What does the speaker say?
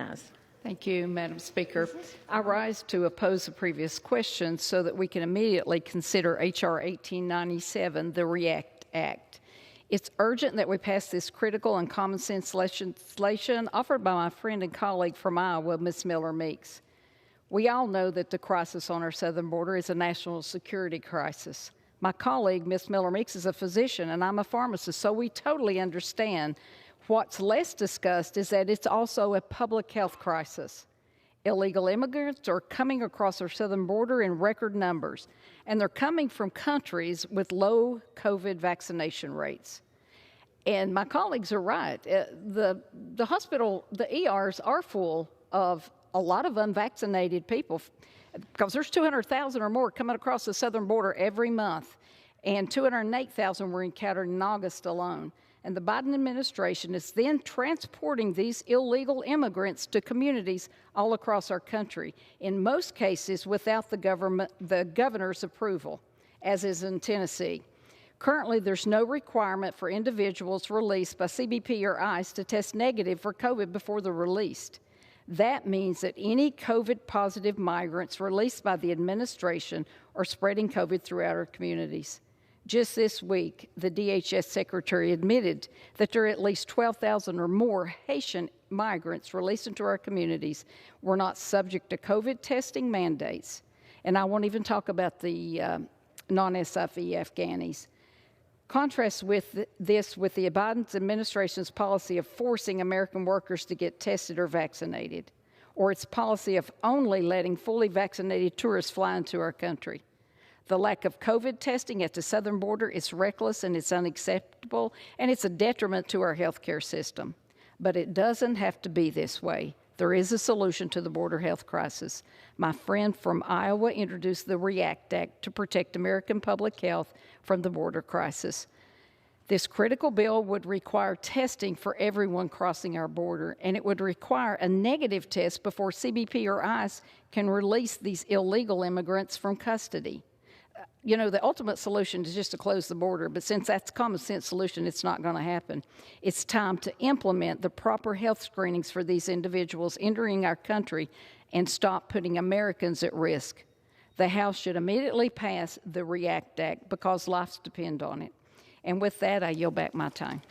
recognized. Thank you, Madam Speaker. I rise to oppose the previous question so that we can immediately consider H.R. 1897, the REACT Act. It's urgent that we pass this critical and common sense legislation offered by my friend and colleague from Iowa, Ms. Miller Meeks. We all know that the crisis on our southern border is a national security crisis. My colleague, Ms. Miller Meeks, is a physician and I'm a pharmacist, so we totally understand. What's less discussed is that it's also a public health crisis. Illegal immigrants are coming across our southern border in record numbers, and they're coming from countries with low COVID vaccination rates. And my colleagues are right. The hospital, the ERs are full of a lot of unvaccinated people because there's 200,000 or more coming across the southern border every month, and 208,000 were encountered in August alone. And the Biden administration is then transporting these illegal immigrants to communities all across our country, in most cases without the governor's approval, as is in Tennessee. Currently, there's no requirement for individuals released by CBP or ICE to test negative for COVID before they're released. That means that any COVID-positive migrants released by the administration are spreading COVID throughout our communities. Just this week, the DHS secretary admitted that there are at least 12,000 or more Haitian migrants released into our communities were not subject to COVID testing mandates. And I won't even talk about the non-SFE Afghanis. Contrast with this with the Biden administration's policy of forcing American workers to get tested or vaccinated, or its policy of only letting fully vaccinated tourists fly into our country. The lack of COVID testing at the southern border is reckless and it's unacceptable, and it's a detriment to our healthcare system. But it doesn't have to be this way. There is a solution to the border health crisis. My friend from Iowa introduced the REACT Act to protect American public health from the border crisis. This critical bill would require testing for everyone crossing our border, and it would require a negative test before CBP or ICE can release these illegal immigrants from custody. You know, the ultimate solution is just to close the border, but since that's a common sense solution, it's not going to happen. It's time to implement the proper health screenings for these individuals entering our country and stop putting Americans at risk. The House should immediately pass the REACT Act because lives depend on it. And with that, I yield back my time.